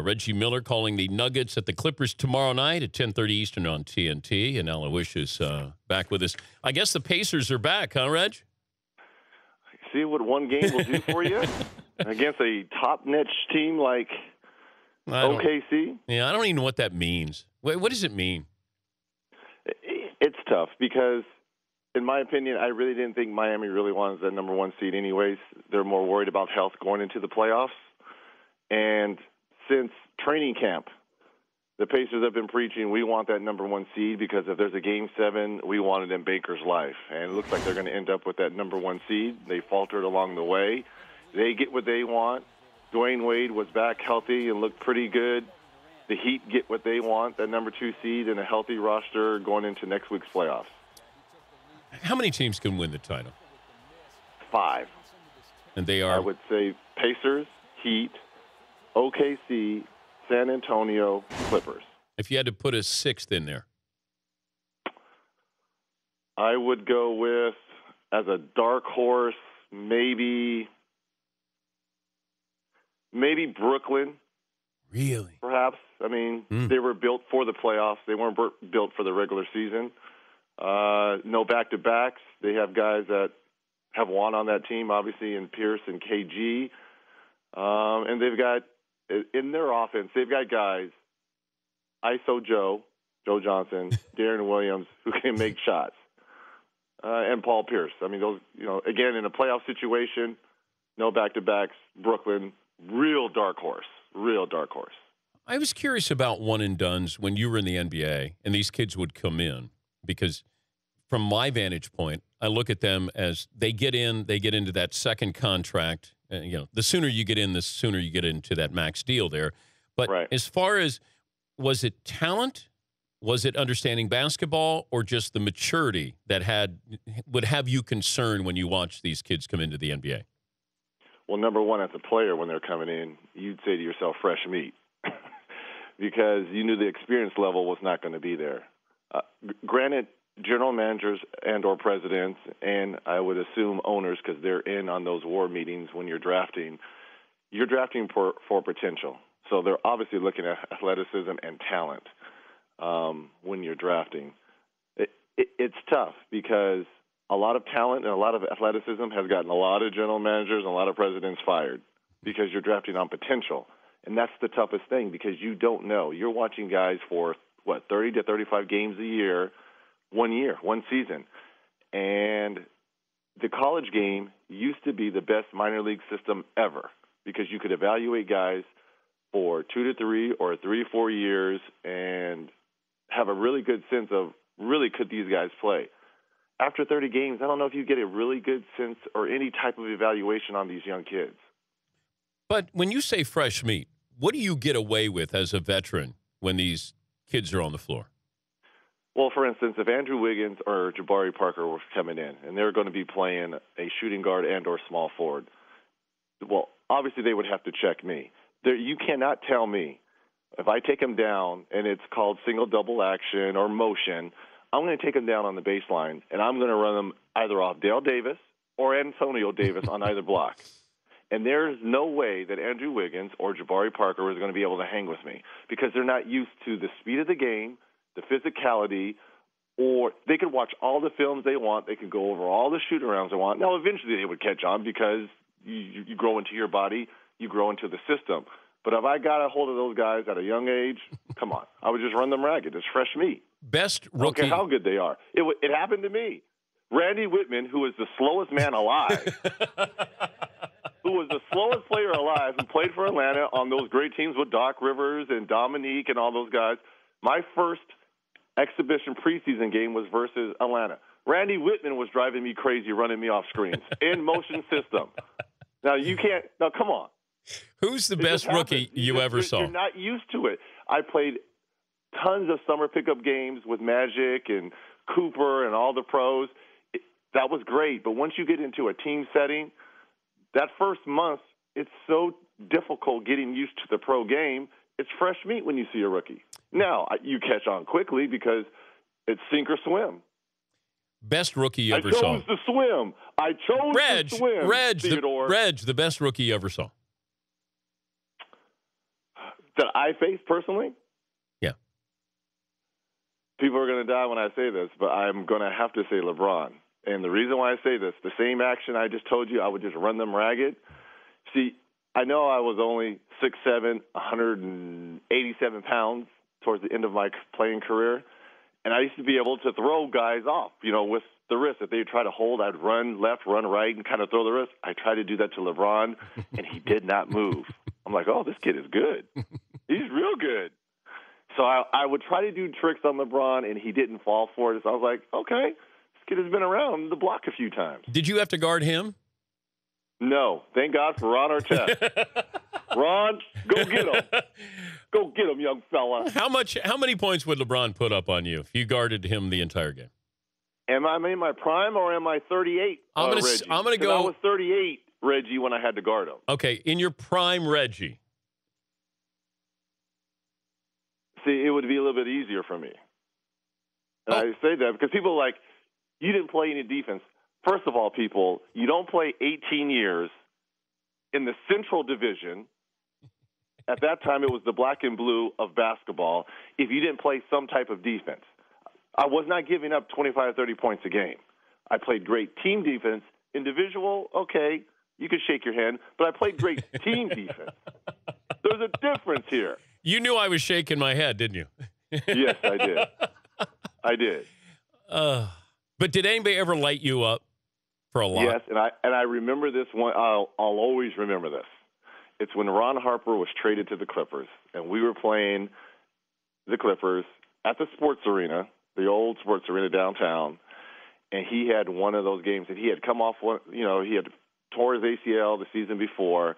Reggie Miller calling the Nuggets at the Clippers tomorrow night at 10:30 Eastern on TNT. And Aloysius is back with us. I guess the Pacers are back, huh, Reg? See what one game will do for you against a top-niche team like OKC? Yeah, I don't even know what that means. What does it mean? It's tough because, in my opinion, I really didn't think Miami really wanted that number one seed anyways. They're more worried about health going into the playoffs. And since training camp, the Pacers have been preaching, we want that number one seed because if there's a Game 7, we want it in Baker's life. And it looks like they're going to end up with that number one seed. They faltered along the way. They get what they want. Dwayne Wade was back healthy and looked pretty good. The Heat get what they want, that number 2 seed and a healthy roster going into next week's playoffs. How many teams can win the title? 5. And they are? I would say Pacers, Heat, OKC, San Antonio, Clippers. If you had to put a 6th in there? I would go with, as a dark horse, maybe Brooklyn. Really? Perhaps. I mean, they were built for the playoffs. They weren't built for the regular season. No back-to-backs. They have guys that have won on that team, obviously, in Pierce and KG. And they've got, in their offense, they've got guys, ISO Joe Johnson, Darren Williams, who can make shots, and Paul Pierce. I mean, those, again, in a playoff situation, no back-to-backs, Brooklyn, real dark horse. I was curious about one-and-dones when you were in the NBA, and these kids would come in, because from my vantage point, I look at them as they get into that second contract. The sooner you get in, the sooner you get into that max deal there. But As far as, was it talent? Was it understanding basketball, or just the maturity that would have you concerned when you watch these kids come into the NBA? Well, number one, as a player, when they're coming in, you'd say to yourself, fresh meat, because you knew the experience level was not going to be there. Granted, general managers and or presidents, and I would assume owners, because they're in on those war meetings when you're drafting for potential. So they're obviously looking at athleticism and talent when you're drafting. It's tough because a lot of talent and a lot of athleticism has gotten a lot of general managers and a lot of presidents fired because you're drafting on potential. And that's the toughest thing because you don't know. You're watching guys for, 30 to 35 games a year, one season. And the college game used to be the best minor league system ever because you could evaluate guys for 2 to 3 or 3 to 4 years and have a really good sense of really could these guys play. After 30 games, I don't know if you get a really good sense or any type of evaluation on these young kids. But when you say fresh meat, what do you get away with as a veteran when these kids are on the floor? Well, for instance, if Andrew Wiggins or Jabari Parker were coming in and they're going to be playing a shooting guard and or small forward, well, obviously they would have to check me. You cannot tell me if I take them down and it's called single-double action or motion, I'm going to take them down on the baseline, and I'm going to run them either off Dale Davis or Antonio Davis on either block. And there's no way that Andrew Wiggins or Jabari Parker is going to be able to hang with me because they're not used to the speed of the game, the physicality, or they could watch all the films they want. They could go over all the shoot-arounds they want. Now, eventually they would catch on because you grow into your body, you grow into the system. But if I got a hold of those guys at a young age, come on, I would just run them ragged. It's fresh meat. Best rookie. I don't care how good they are. It happened to me. Randy Whitman, who is the slowest man alive, who was the slowest player alive, who played for Atlanta on those great teams with Doc Rivers and Dominique and all those guys. My first exhibition preseason game was versus Atlanta. Randy Whitman was driving me crazy, running me off screens in motion system. Now, come on. Who's the best rookie you ever saw? You're not used to it. I played tons of summer pickup games with Magic and Cooper and all the pros. That was great. But once you get into a team setting, that first month, it's so difficult getting used to the pro game. It's fresh meat when you see a rookie. Now, you catch on quickly because it's sink or swim. Best rookie you ever saw? I chose to swim. To swim, Reg, the best rookie you ever saw. that I faced personally. Yeah. People are going to die when I say this, but I'm going to have to say LeBron. And the reason why I say this, the same action I just told you, I would just run them ragged. See, I know I was only 6'7", 187 pounds towards the end of my playing career, and I used to be able to throw guys off, with the wrist. If they try to hold, I'd run left, run right, and kind of throw the wrist. I tried to do that to LeBron, and he did not move. I'm like, oh, this kid is good. He's real good. So I would try to do tricks on LeBron, and he didn't fall for it. So I was like, okay, this kid has been around the block a few times. Did you have to guard him? No. Thank God for Ron Artest. Ron, go get him. Go get him, young fella. How many points would LeBron put up on you if you guarded him the entire game? Am I in my prime or am I 38, Reggie? I'm going to go. I was 38, Reggie, when I had to guard him. Okay, in your prime, Reggie. See, it would be a little bit easier for me. And I say that because people are like, you didn't play any defense. First of all, people, you don't play 18 years in the Central Division. At that time, it was the black and blue of basketball if you didn't play some type of defense. I was not giving up 25, 30 points a game. I played great team defense. Individual, okay, you can shake your hand, but I played great team defense. There's a difference here. You knew I was shaking my head, didn't you? Yes, I did. I did. But did anybody ever light you up for a lot? Yes, and I remember this one. I'll always remember this. It's when Ron Harper was traded to the Clippers, and we were playing the Clippers at the sports arena, the old sports arena downtown, and he had one of those games that he had come off one. He had tore his ACL the season before.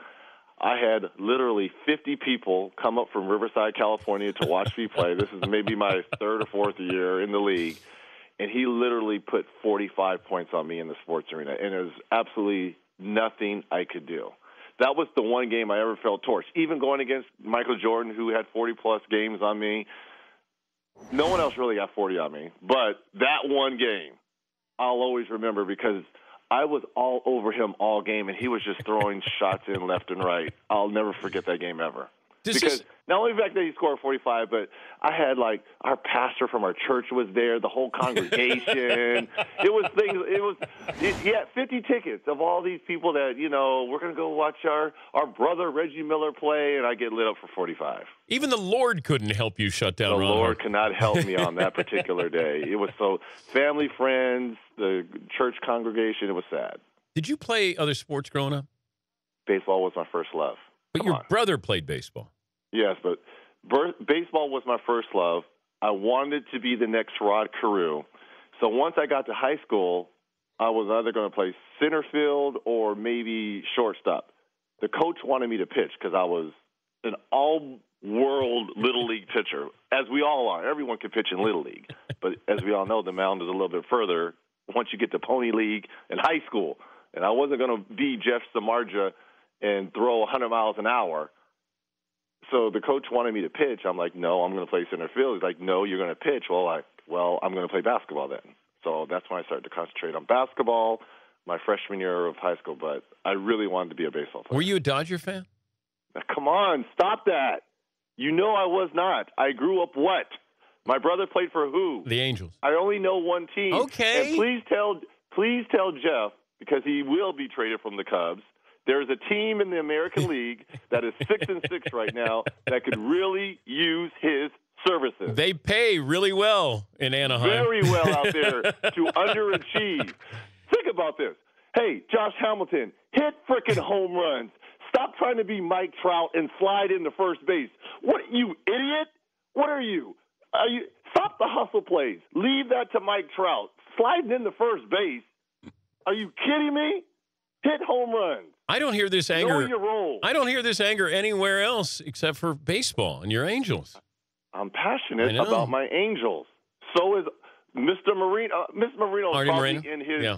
I had literally 50 people come up from Riverside, California to watch me play. This is maybe my third or fourth year in the league. And he literally put 45 points on me in the sports arena. And there was absolutely nothing I could do. That was the one game I ever felt torched. Even going against Michael Jordan, who had 40-plus games on me, no one else really got 40 on me. But that one game, I'll always remember because I was all over him all game, and he was just throwing shots in left and right. I'll never forget that game ever. Because not only the fact that he scored 45, but I had, our pastor from our church was there, the whole congregation. He had 50 tickets of all these people that, we're going to go watch our brother Reggie Miller play, and I get lit up for 45. Even the Lord couldn't help you shut down Ron Harper. The Lord could not help me on that particular day. It was so family, friends, the church congregation, it was sad. Did you play other sports growing up? Baseball was my first love. But your brother played baseball. Yes, but baseball was my first love. I wanted to be the next Rod Carew. So once I got to high school, I was either going to play center field or maybe shortstop. The coach wanted me to pitch because I was an all-world Little League pitcher, as we all are. Everyone can pitch in Little League. But as we all know, the mound is a little bit further once you get to Pony League and high school. And I wasn't going to be Jeff Samardzija and throw 100 miles an hour. So the coach wanted me to pitch. I'm like, no, I'm going to play center field. He's like, no, you're going to pitch. Well, I'm going to play basketball then. So that's when I started to concentrate on basketball my freshman year of high school. But I really wanted to be a baseball player. Were you a Dodger fan? Now, come on, stop that. You know I was not. I grew up what? My brother played for who? The Angels. I only know one team. Okay. And please tell Jeff, because he will be traded from the Cubs, there's a team in the American League that is 6-6 right now that could really use his services. They pay really well in Anaheim. Very well out there to underachieve. Think about this. Hey, Josh Hamilton, hit frickin' home runs. Stop trying to be Mike Trout and slide into first base. What, you idiot? What are you? Stop the hustle plays. Leave that to Mike Trout. Sliding into first base. Are you kidding me? Hit home runs. I don't hear this anger. Know your role. I don't hear this anger anywhere else except for baseball and your Angels. I'm passionate about my Angels. So is Mr. Marino. Mr. Marino is probably in his. Yeah.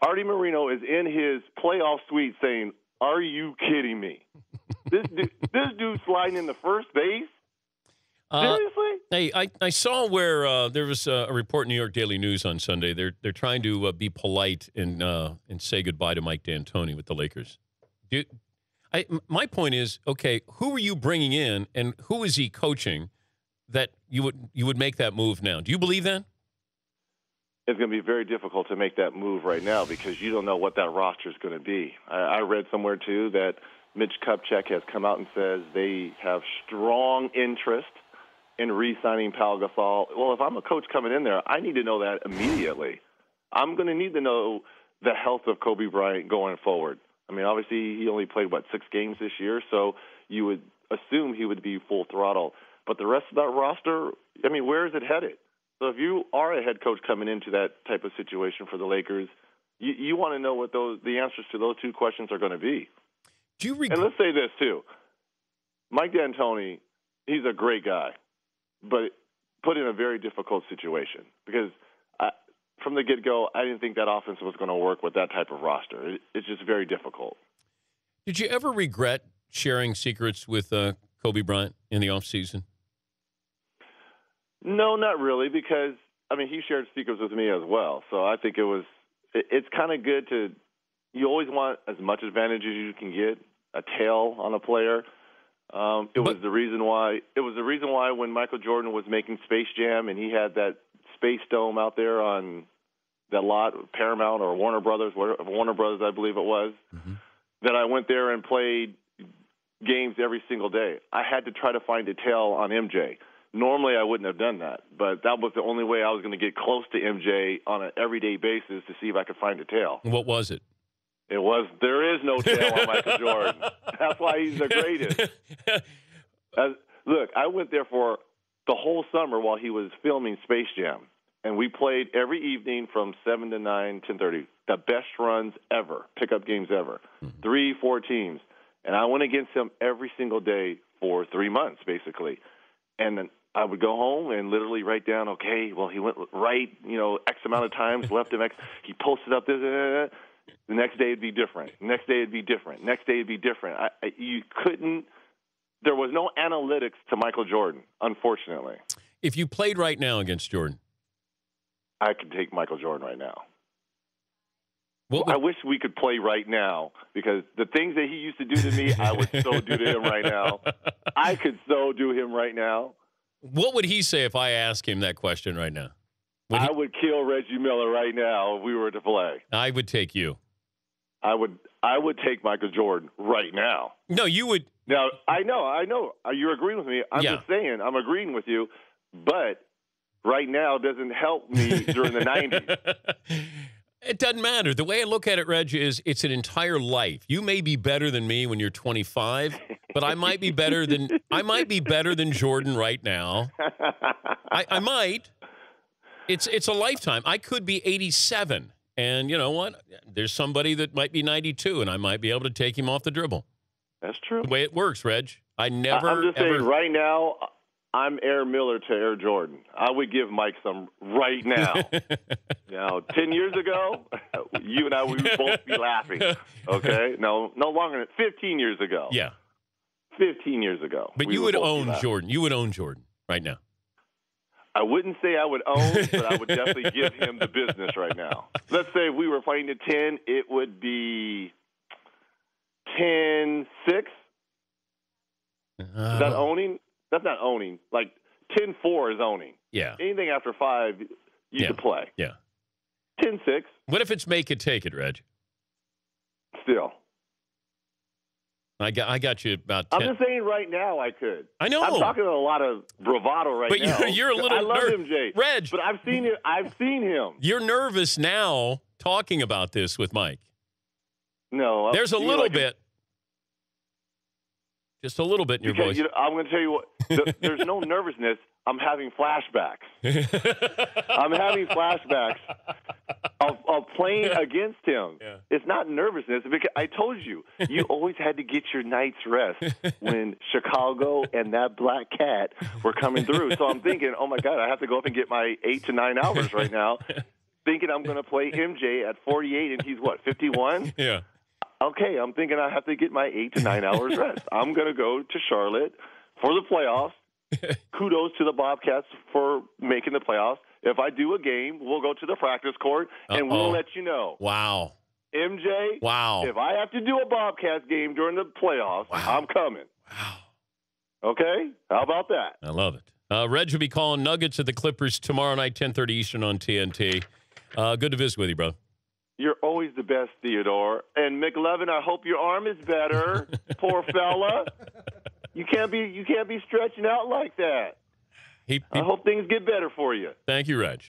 Artie Marino is in his playoff suite saying, "Are you kidding me? this dude sliding in the first base." Seriously? Hey, I saw where there was a report in New York Daily News on Sunday. They're trying to be polite and say goodbye to Mike D'Antoni with the Lakers. My point is, okay, who are you bringing in, and who is he coaching that you would make that move now? Do you believe that? It's going to be very difficult to make that move right now because you don't know what that roster is going to be. I read somewhere, too, that Mitch Kupchak has come out and says they have strong interest in re-signing Pau Gasol. Well, if I'm a coach coming in there, I need to know that immediately. I'm going to need to know the health of Kobe Bryant going forward. I mean, obviously, he only played, 6 games this year, so you would assume he would be full throttle. But the rest of that roster, I mean, where is it headed? So if you are a head coach coming into that type of situation for the Lakers, you want to know what the answers to those 2 questions are going to be. And let's say this, too. Mike D'Antoni, he's a great guy, but put in a very difficult situation because from the get-go, I didn't think that offense was going to work with that type of roster. It's just very difficult. Did you ever regret sharing secrets with Kobe Bryant in the offseason? No, not really, because, I mean, he shared secrets with me as well. So I think it's kind of good you always want as much advantage as you can get, a tail on a player. It was the reason why when Michael Jordan was making Space Jam and he had that Space Dome out there on that lot, Paramount or Warner Brothers, I believe it was, that I went there and played games every single day. I had to try to find a tail on MJ. Normally, I wouldn't have done that, but that was the only way I was going to get close to MJ on an everyday basis to see if I could find a tail. What was it? It was, there is no tail on Michael Jordan. That's why he's the greatest. Look, I went there for the whole summer while he was filming Space Jam, and we played every evening from 7 to 9, 10:30. The best runs ever, pickup games ever, 3-4 teams. And I went against him every single day for 3 months, basically. And then I would go home and literally write down, okay, well, he went right, X amount of times, left him X. He posted up this. The next day it'd be different. Next day it'd be different. Next day it'd be different. There was no analytics to Michael Jordan, unfortunately. If you played right now against Jordan, I could take Michael Jordan right now. I wish we could play right now because the things that he used to do to me, I would so do to him right now. I could so do him right now. What would he say if I asked him that question right now? I would kill Reggie Miller right now if we were to play. I would take you. I would take Michael Jordan right now. No, you would. Now, I know. You're agreeing with me. I'm just saying, I'm agreeing with you. But right now doesn't help me during the 90s. It doesn't matter. The way I look at it, Reg, is it's an entire life. You may be better than me when you're 25, but I might be better than Jordan right now. I might. It's a lifetime. I could be 87, and you know what? There's somebody that might be 92, and I might be able to take him off the dribble. That's true. The way it works, Reg. I'm just saying, right now, I'm Air Miller to Air Jordan. I would give Mike some right now. Now, 10 years ago, you and I, we would both be laughing. Okay? No longer than 15 years ago. Yeah. 15 years ago. But you would own Jordan. You would own Jordan right now. I wouldn't say I would own, but I would definitely give him the business right now. Let's say if we were playing to 10, it would be 10-6. Is that owning? That's not owning. Like 10-4 is owning. Yeah. Anything after 5, you could play. Yeah. 10-6. What if it's make it, take it, Reg? Still. I got you about 10. I'm just saying right now I could. I know. I'm talking a lot of bravado now. But you're a little. I love MJ, Reg. But I've seen him. You're nervous now talking about this with Mike. No, there's a little bit. Just a little bit in your voice. I'm going to tell you what. There's no nervousness. I'm having flashbacks. I'm having flashbacks of playing against him. Yeah. It's not nervousness. Because I told you, you always had to get your night's rest when Chicago and that black cat were coming through. So I'm thinking, oh, my God, I have to go up and get my 8 to 9 hours right now, thinking I'm going to play MJ at 48, and he's, 51? Yeah. Okay, I'm thinking I have to get my 8 to 9 hours rest. I'm going to go to Charlotte for the playoffs. Kudos to the Bobcats for making the playoffs. If I do a game, we'll go to the practice court, and we'll let you know. Wow. MJ, wow. if I have to do a Bobcats game during the playoffs, I'm coming. Wow. Okay? How about that? I love it. Reg will be calling Nuggets at the Clippers tomorrow night, 10:30 Eastern on TNT. Good to visit with you, bro. You're always the best, Theodore. And McLevin, I hope your arm is better. Poor fella. You can't be stretching out like that. I hope things get better for you. Thank you, Reg.